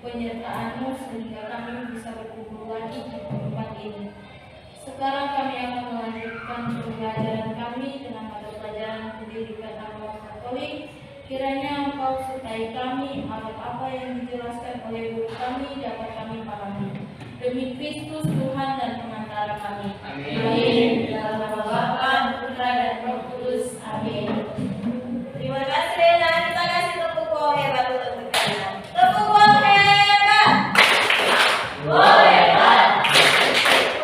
penyertaan-Mu sehingga kami bisa berkumpul lagi di tempat ini. Sekarang kami akan melanjutkan pembelajaran kami dengan mata pelajaran pendidikan agama Katolik. Kiranya Engkau sertai kami agar apa yang dijelaskan oleh guru kami dapat kami pahami. Demi Kristus Tuhan dan pengantara kami. Amin. Dalam nama Bapa, Putra dan Roh Kudus. Amin. Terima kasih Rena. Kita kasih tepuk tangan hebat untuk Rena. Tepuk tangan hebat. Wow, hebat.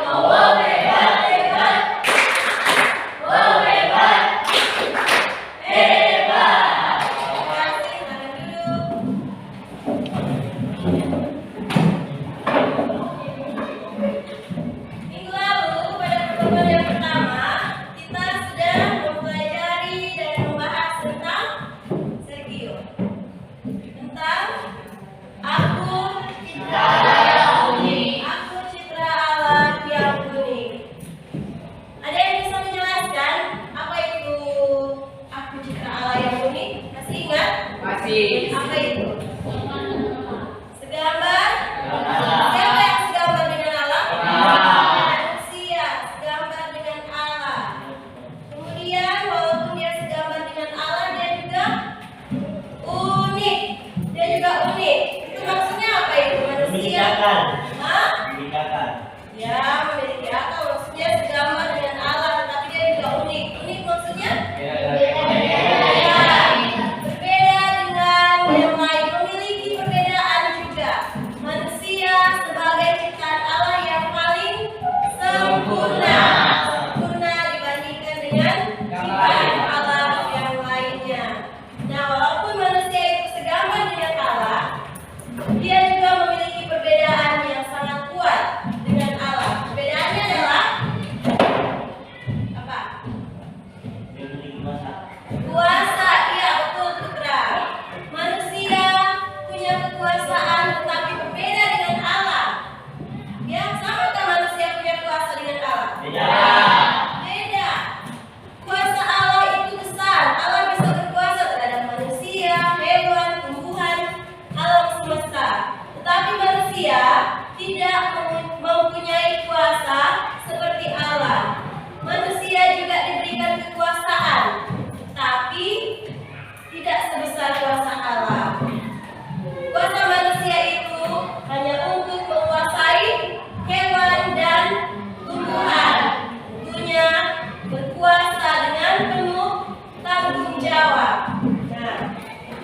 Wow, hebat, hebat. Wow, hebat. Hebat. Terima kasih. Selamat duduk. Minggu lalu pada pertemuan yang pertama kita sudah mempelajari dan membahas tentang Sergio, tentang aku citra Allah yang unik. Aku citra Allah yang unik. Ada yang bisa menjelaskan apa itu aku citra Allah yang unik? Masih ingat? Masih. Apa itu? Segambar? Siapa yang segambar dengan Allah? Manusia segambar dengan Allah. Kemudian walaupun dia segambar dengan Allah, dia juga unik. Dia juga unik. Itu maksudnya apa itu? Manusia? Memiliki akal. Hah? Memiliki akal. Ya, memiliki akal. Maksudnya segambar dengan Allah, tetapi dia juga unik. Unik maksudnya? Ya, berbeda dengan yang lain, memiliki perbedaan juga. Manusia sebagai ciptaan Allah yang paling sempurna dibandingkan dengan ciptaan Allah yang lainnya. Nah, walaupun manusia itu segambar dengan Allah, dia juga memiliki perbedaannya.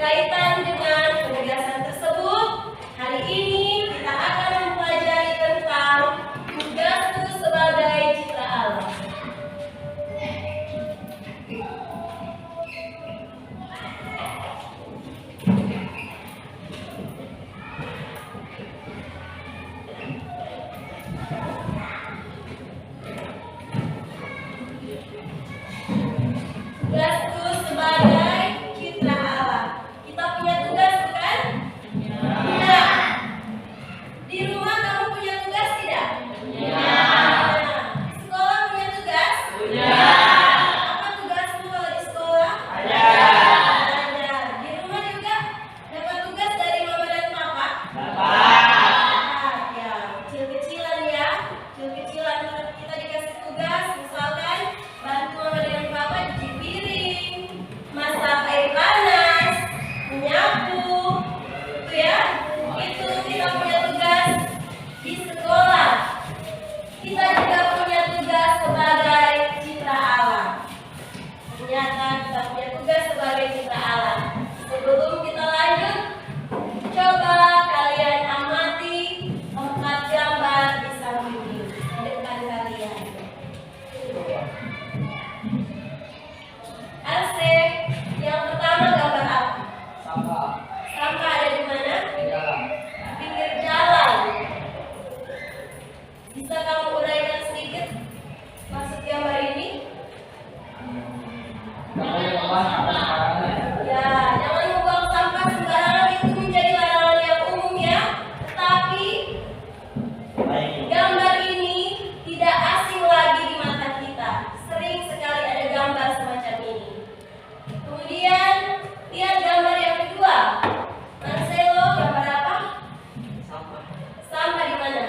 Berkaitan dengan penegasan tersebut, hari ini kita akan mempelajari tentang tugasku sebagai citra Allah. Tugasku sebagai citra Allah. Kita punya tugas bukan? Ya. Di rumah kamu punya tugas tidak? Ya. Di sekolah punya tugas? Ya. Apa tugasmu kalau di sekolah? Ada. Ada. Di rumah juga dapat tugas dari mama dan papa? Dapat. Ya, kecil-kecilan ya. Kecil-kecilan kita dikasih tugas, misalkan bantu mama dengan papa cuci piring, masak air panas, menyapu, itu ya. Itu kita punya tugas di sekolah. Kita juga punya tugas sebagai citra Allah. Ternyata kita punya tugas sebagai citra Allah. Sebelum kita lanjut, coba kalian amati 4 gambar di samping ini, di depan kalian. Asik. Yang pertama gambar apa? Sampah Sampah ada di mana? di dalam. Pinggir jalan. Bisa kamu uraikan sedikit maksud gambar ini? Tidak boleh membuang sampah sembarangan. Ya, jangan membuang sampah sembarangan, itu menjadi larangan yang umum ya. Tetapi Baik. gambar ini tidak asing lagi di mata kita. Sering sekali ada gambar semacam ini. Kemudian lihat gambar yang kedua. Marcelo, gambar apa? Sampah Sampah di mana?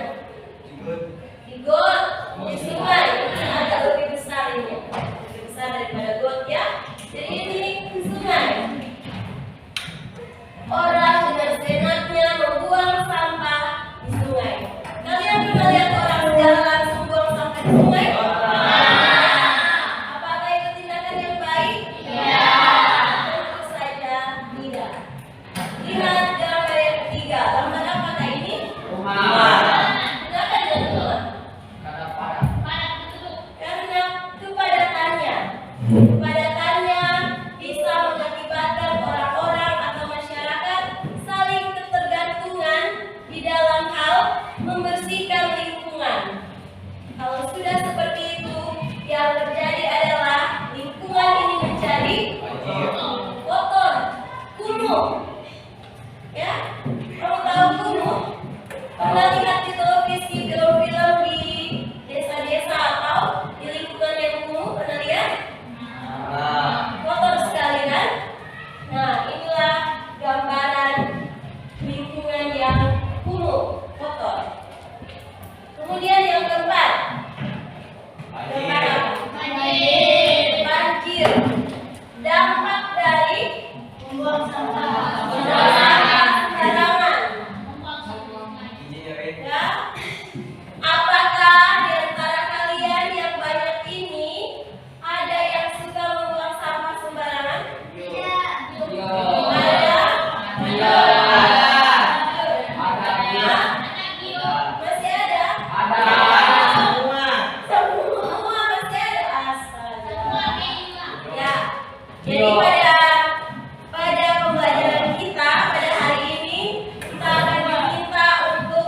juga Di got, di sungai. Ini agak lebih besar ini, lebih besar daripada got ya. Jadi ini di sungai. Orang dengan senatnya membuang sampah di sungai. Kalian pernah lihat orang secara langsung buang sampah di sungai? Apakah itu tindakan yang baik? Ya. Tentu saja tidak. Lihat gambar yang ketiga. Gambar apakah ini? rumah Kenapa dia keluar? karena parah. Karena kepadatannya bisa mengakibatkan orang-orang atau masyarakat saling ketergantungan di dalam hal membersihkan lingkungan. Kalau sudah seperti itu, yang terjadi adalah lingkungan ini menjadi kotor, kumuh. Ya, kamu tahu kumuh? Pernah lihat di televisi film-film di desa-desa atau di lingkungan yang kumuh? Pernah lihat? Kotor sekali kan? Nah, inilah gambaran lingkungan yang kumuh, kotor. Kemudian yang keempat, gambar apa? Banjir. Dampak dari membuang sampah sembarangan. Ya. Apakah di antara kalian yang banyak ini ada yang suka membuang sampah sembarangan? Ada? Masih ada? Semua masih ada. Astaga. Ya. Jadi pada pembelajaran kita pada hari ini kita akan diminta untuk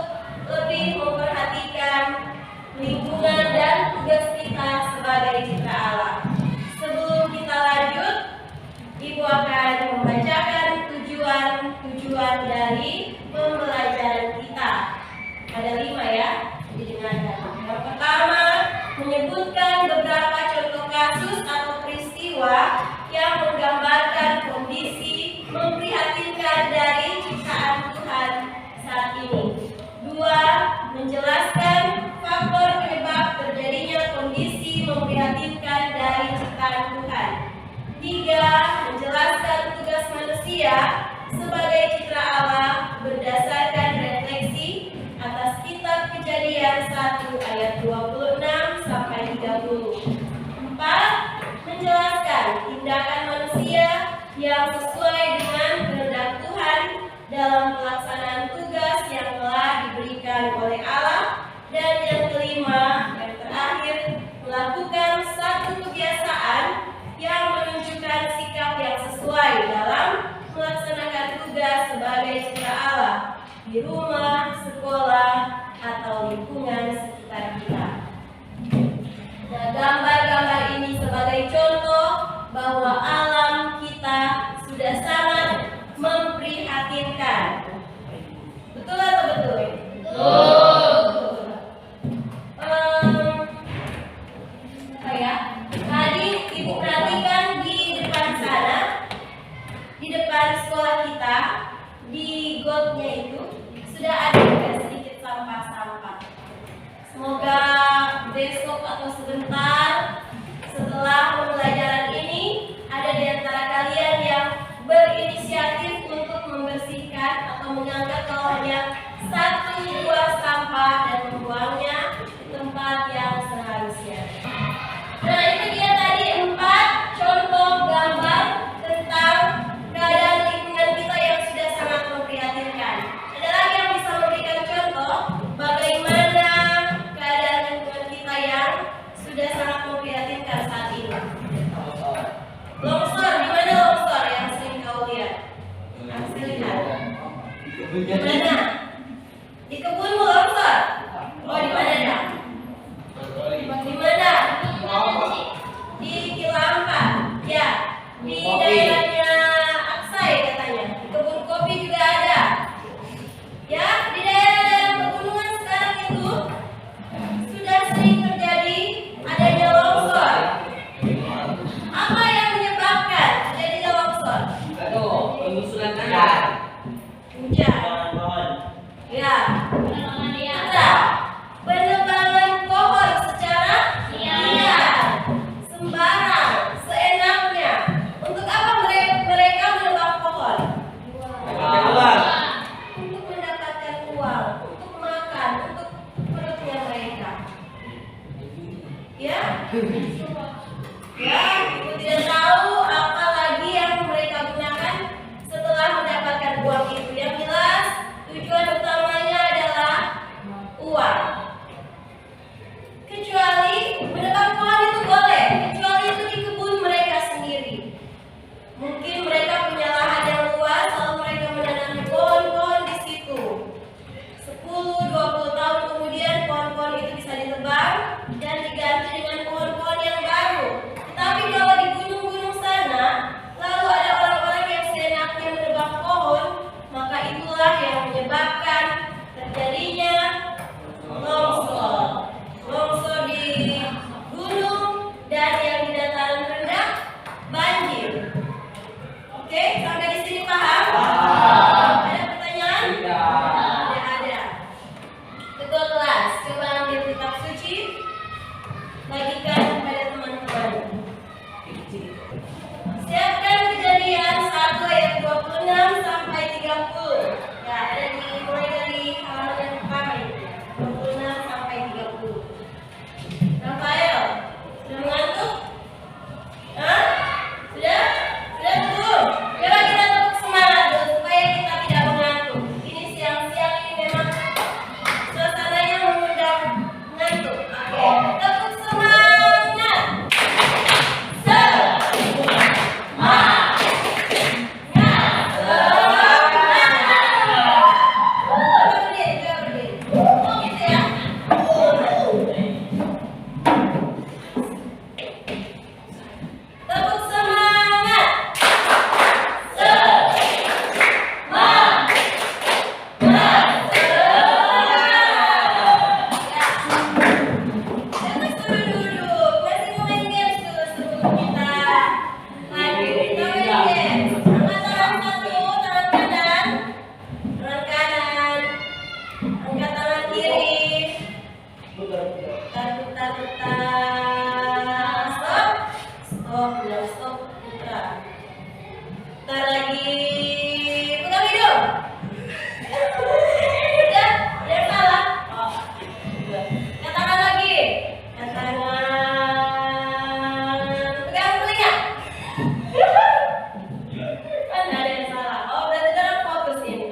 lebih memperhatikan lingkungan dan tugas kita sebagai citra Allah. Sebelum kita lanjut, Ibu akan membacakan tujuan dari pembelajaran kita. Ada 5 ya, didengarkan. Yang pertama, menyebutkan beberapa contoh kasus atau peristiwa yang menggambarkan kondisi memprihatinkan dari ciptaan Tuhan saat ini. 2, menjelaskan faktor penyebab terjadinya kondisi memprihatinkan dari ciptaan Tuhan. 3, menjelaskan tugas manusia sebagai citra Allah berdasarkan refleksi atas kitab Kejadian 1 ayat 26 sampai 30. 4, menjelaskan tindakan manusia yang sesuai dengan dalam pelaksanaan tugas yang telah diberikan oleh Allah. Dan yang kelima, yang terakhir, melakukan satu kebiasaan yang menunjukkan sikap yang sesuai dalam melaksanakan tugas sebagai citra Allah di rumah, sekolah, atau lingkungan sekitar kita. Nah, gambar-gambar ini sebagai contoh bahwa alam kita sudah sangat memprihatinkan. Betul atau betul? Tadi ibu perhatikan di depan sana, di depan sekolah kita, di gotnya itu sudah ada juga sedikit sampah-sampah. Semoga besok atau sebentar setelah pembelajaran ini ada di antara kalian yang berinisiatif untuk membersihkan atau mengangkat kalau hanya 1-2 sampah dan membuangnya di tempat yang seharusnya. Nah, itu dia tadi 4 contoh gambar tentang keadaan lingkungan kita yang sudah sangat memprihatinkan. Ada lagi yang bisa memberikan contoh bagaimana keadaan lingkungan kita yang sudah sangat memprihatinkan saat ini. Longsor, di mana longsor yang sering kau lihat? Yang sering lihat? Di mana? Di kebunmu longsor? Oh, di mana dah? Di mana? Di Kilampa. Ya, di daerahnya Aksai katanya. Di kebun kopi juga ada. Ya, di daerah pegunungan sekarang itu sudah sering terjadi adanya longsor. Apa yang menyebabkan terjadinya longsor? Pengusulan tanah. Hujan. Ya. Ada. Penebangan pohon secara liar, sembarang, seenaknya. Untuk apa mereka menebang pohon? Untuk mendapatkan uang, untuk makan, untuk perutnya mereka. Ya? Ya, ibu tidak tahu apa lagi yang mereka gunakan setelah mendapatkan uang itu. Yang jelas, tujuan utamanya adalah uang. Kecuali menebang pohon itu boleh, kecuali itu di kebun mereka sendiri. Mungkin mereka punya lahan yang luas, lalu mereka menanam pohon-pohon di situ. 10-20 tahun kemudian pohon-pohon itu bisa ditebang dan diganti dengan pohon-pohon yang baru. Tapi kalau di gunung-gunung sana, lalu ada orang-orang yang seenaknya menebang pohon, maka itulah yang menyebabkan terjadinya longsor. Longsor di gunung dan yang di dataran rendah banjir. Oke, sampai di sini paham? Ada pertanyaan? Tidak ada. Ketua kelas, coba ambil kitab suci, bagikan kepada teman-teman. Siapkan Kejadian 1 ayat 26 sampai 30. Ya, ada mulai dari halaman yang pertama ini. 26 sampai 30. Rafael, sudah mengantuk? Hah? Sudah? Sudah belum? Coba kita tepuk semangat dulu supaya kita tidak mengantuk. Ini siang-siang ini memang suasananya mengundang mengantuk. Oke, tepuk semangat. Kan ada yang salah. Oh, berarti dalam fokus ini.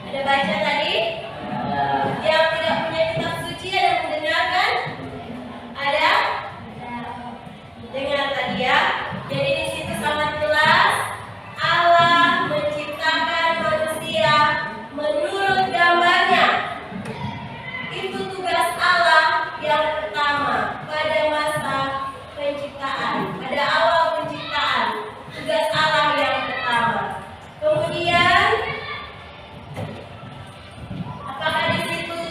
Ada baca tadi? Yang tidak punya kitab suci ada yang mendengarkan? Ada? Dengar tadi ya. Jadi di situ sangat jelas Allah menciptakan manusia menurut gambarnya. Itu tugas Allah yang pertama pada masa penciptaan, pada awal penciptaan. Tugas Allah yang pertama. Kemudian apakah di situ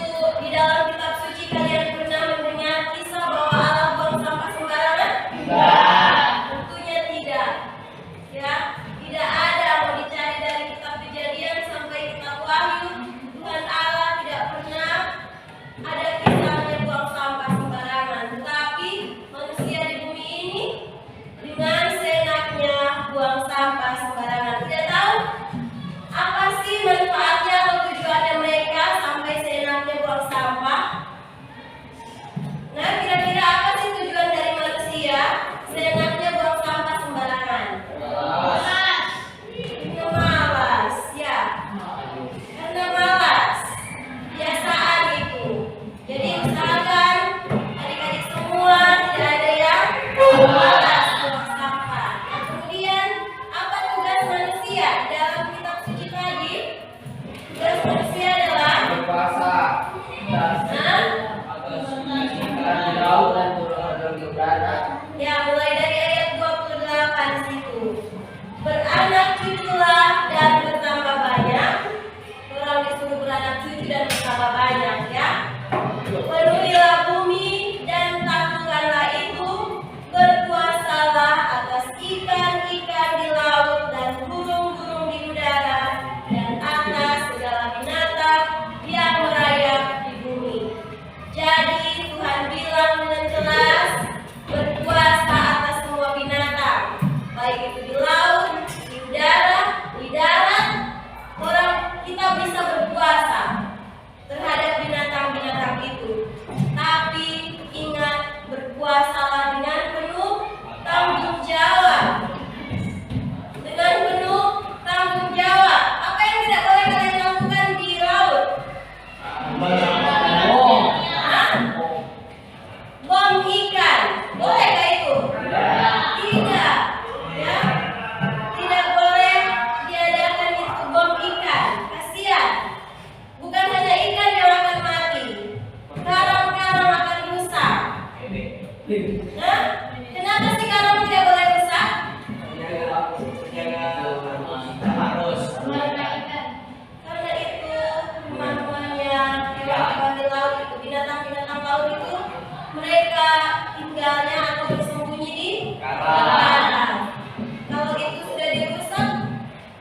di dalam kitab suci kalian pernah mendengar kisah bahwa Allah buang sampah sembarangan? Tentunya tidak. Ya, tidak ada. Mau dicari dari kitab Kejadian sampai kitab Wahyu, Tuhan Allah tidak pernah ada kisahnya buang sampah sembarangan. Tetapi manusia di bumi ini dengan seenaknya buang sampah sembarangan. Tidak tahu apa sih manfaatnya atau tujuannya mereka sampai seenaknya buang sampah. Nah, kira-kira apa sih tujuan dari manusia seenaknya buang sampah sembarangan? Karena malas, ya. Karena malas. Kebiasaan itu. Jadi usahakan adik-adik semua tidak ada yang malas buang sampah. Nah, kemudian apa tugas manusia dalam kitab suci tadi? Tugas manusia adalah Berpuasa. Hah? Di laut dan turun di udara. Ya, mulai dari ayat 28 di situ. Beranak cuculah dan bertambah banyak. Orang disuruh beranak cucu dan bertambah banyak, ya. Penuhilah bumi dan taklukkanlah itu. Berkuasalah atas ikan-ikan di laut dan burung-burung di udara dan atas segala binatang yang merayap di bumi. Jadi Tuhan bilang dengan jelas, berkuasa atas semua binatang, baik itu di laut, di udara, di darat. Orang kita bisa berkuasa terhadap binatang-binatang itu. Tapi ingat, berkuasalah dengan penuh tanggung jawab. Dengan penuh tanggung jawab. Apa yang tidak boleh kalian lakukan di laut? Hah? Bom ikan. Bolehkah itu? Tidak. Ya. Tidak boleh diadakan itu bom ikan. Kasihan. Bukan hanya ikan yang akan mati. Karang-karang akan rusak. Nah, kenapa sih karang tidak boleh rusak? Karena itu rumah-rumahnya hewan-hewan di laut itu, binatang-binatang laut itu, mereka tinggalnya atau bersembunyi di karang. Kalau itu sudah dirusak,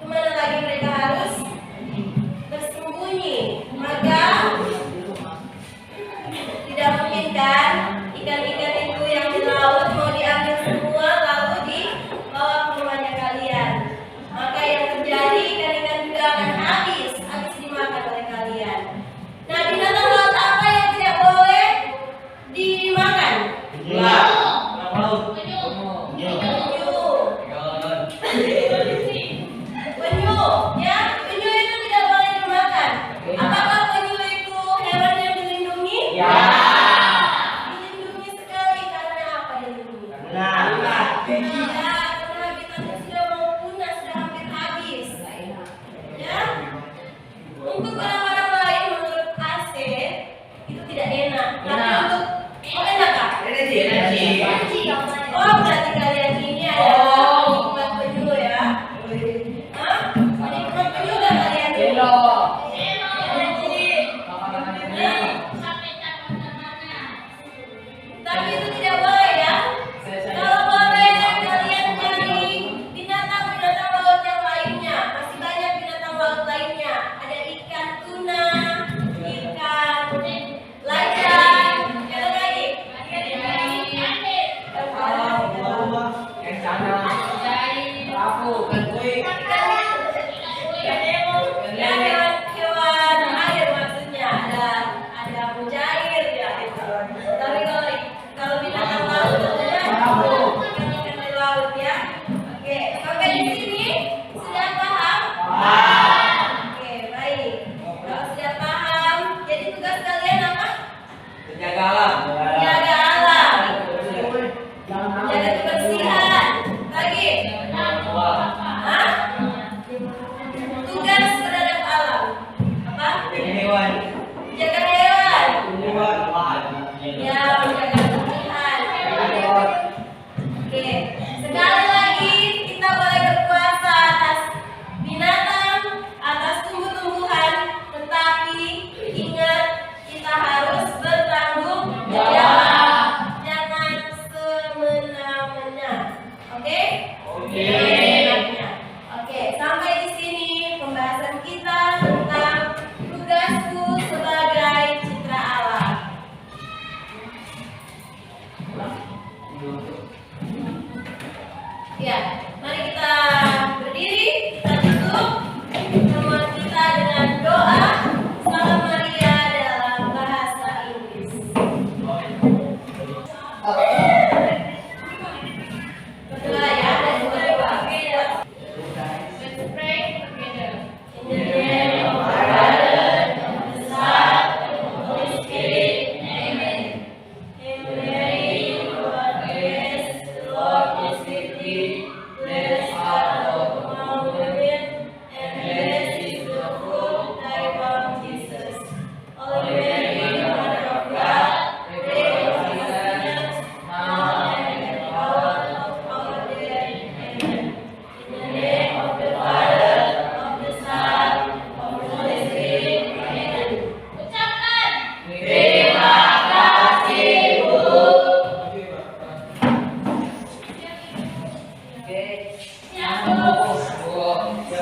kemana lagi mereka harus bersembunyi? Maka tidak mungkin kan ikan-ikan itu yang di laut mau diambil semua lalu dibawa ke rumahnya kalian. Maka yang terjadi ikan-ikan juga akan habis dimakan oleh kalian. Nah, binatang laut apa yang tidak boleh dimakan? Penyu, ya, penyu itu tidak boleh dimakan. Apakah penyu itu hewan yang dilindungi? Dilindungi sekali. Karena apa dilindungi? Ya, karena habitatnya sudah mau punah, sudah hampir habis. Ya, untuk orang-orang lain menurut AC itu tidak enak. Tapi untuk enak kah? Oh, berarti kalian ini adalah penikmat penyu ya? Hah? Penikmat penyu nggak kalian ini? Tapi itu tidak boleh ya. Kalau boleh kalian cari binatang-binatang laut yang lainnya. Masih banyak binatang laut lainnya. Ada ikan tuna, ikan layan, ada lagi.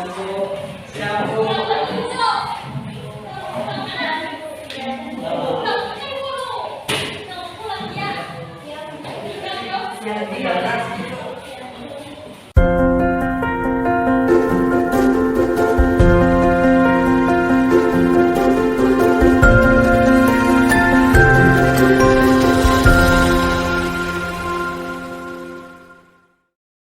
satu, satu.